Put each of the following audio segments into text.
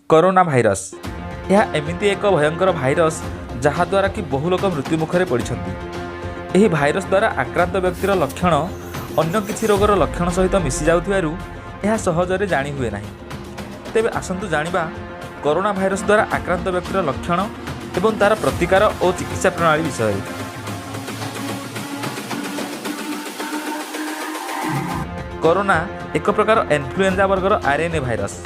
Corona virus यह एमिति एक भयंकर भाइरस जहाद्वारा कि बहु लोक मृत्यु मुखरे पड़छन्ति। एही भाइरस द्वारा आक्रांत व्यक्तिर लक्षण अन्य किछि रोगर लक्षण सहित मिसी जाउथिबारु यह सहजरे जानि हुए नाही। तेबे आसंतु जानिबा कोरोना भाइरस द्वारा आक्रांत व्यक्तिर लक्षण एवं तार प्रतिकार और चिकित्सा प्रणाली विषय। कोरोना एक प्रकार इन्फ्लुएंजा वर्गर आरएनए भाइरस।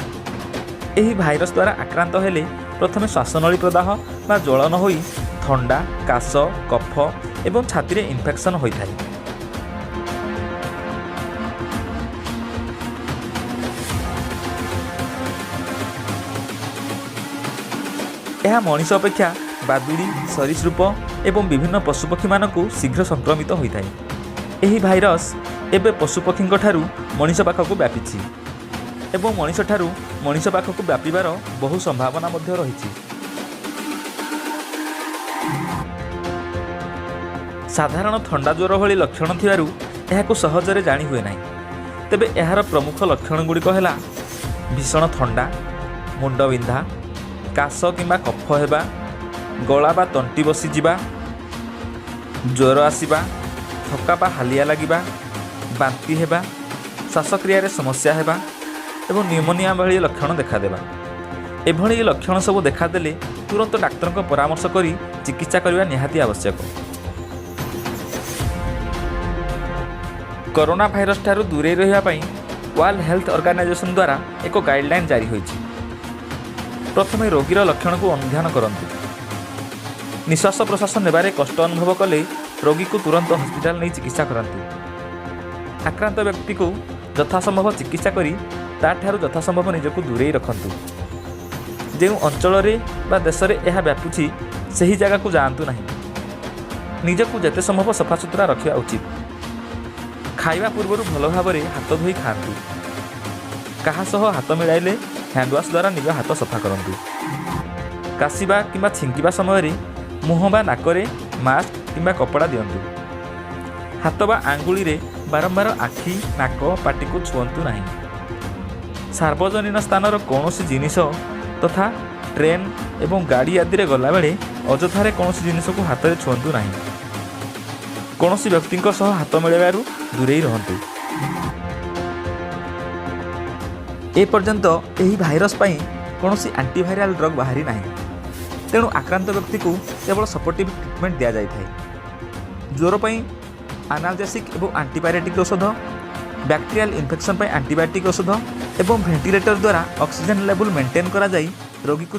एही भाइरस द्वारा आक्रांत हेले प्रथमे श्वासनली प्रदाह बा ज्वलन होई थंडा, काश, कफ एवं छाती रे इन्फेक्शन होइथाय। यह मनीष अपेक्षा बादुड़ी, सरीसृप एवं विभिन्न पशुपक्षी मानकु शीघ्र संक्रमित होइथाय। एही भाइरस एबे पशुपक्षी ठारू मनीष पाखकु व्यापिछि एवं मनीष ठारू मनीष पाखकु व्यापिबार बहु संभावना मध्य रहिछि। साधारण थंडा ज्वर भली लक्षण थिबारु एहाकु सहजरे जानि हुए नाही। तेबे एहार प्रमुख लक्षण गुड़िक हेला भीषण थंडा, मुंडबिंधा, काश किंबा कफ हेबा, गला बा तंटी बसी जिबा, ज्वर आसिबा, थका बा हालिया लागिबा, बांती हेबा, श्वासक्रिया रे समस्या हेबा एवं न्यूमोनिया भली लक्षण देखादेबा। एभली लक्षण सब देखादेले तुरंत डाक्तर को परामर्श करी चिकित्सा करने निहाती आवश्यक। कोरोना भाइरस ठारू दूरे रहिबा पई वर्ल्ड हेल्थ ऑर्गेनाइजेशन द्वारा एक गाइडलाइन जारी होईछि। प्रथमे रोगीर लक्षण को अनुध्यान करंतु। निश्वास प्रश्वास नेबारे कष्ट अनुभव कले रोगी को तुरंत हॉस्पिटल नहीं चिकित्सा करंतु। आक्रांत व्यक्ति को यथासंभव चिकित्सा करी ताठारू यथासंभव निजको दूरे रखंतु। जो अंचल बा देश में यह व्यापुछि सही जगह को जातु नहीं। निजको जेते संभव सफासुतरा रखा उचित। खाइबा पूर्व भल भाव हाथ धोई खातु। काहा सह हाथ मिलाइले हैंडवाश द्वारा निज हाथ सफा करंतु। काशिबा किंबा छिंकिबा समय मुह बा नाकरे मास्क किंबा कपड़ा दियंतु। हाथ बा आंगुली रे बारंबार आखि, नाक, पाटी को छुअंतु नहीं। सार्वजनिक स्थानर कौनसी जिनिस तथा ट्रेन एवं गाड़ी आदि रे गला बेले अजथारे कौनसी जिनिस को हाथ रे छुअंतु नहीं। कौनसी व्यक्ति सह हाथ मिलाइबारु दूरेई रहंतु। ए पर्यंत एही भाइरस पई कौनसी एंटीवायरल ड्रग बाहरी नहीं। तेणु आक्रांत व्यक्ति को केवल सपोर्टिव ट्रिटमेंट दिया जाए। ज्वर पई एनाल्जेसिक एवं एंटीबायोटिक औषध, बैक्टेरियल इन्फेक्शन पर एंटीबायोटिक औषध एवं वेंटिलेटर द्वारा ऑक्सीजन लेवल मेंटेन करा जाई रोगी को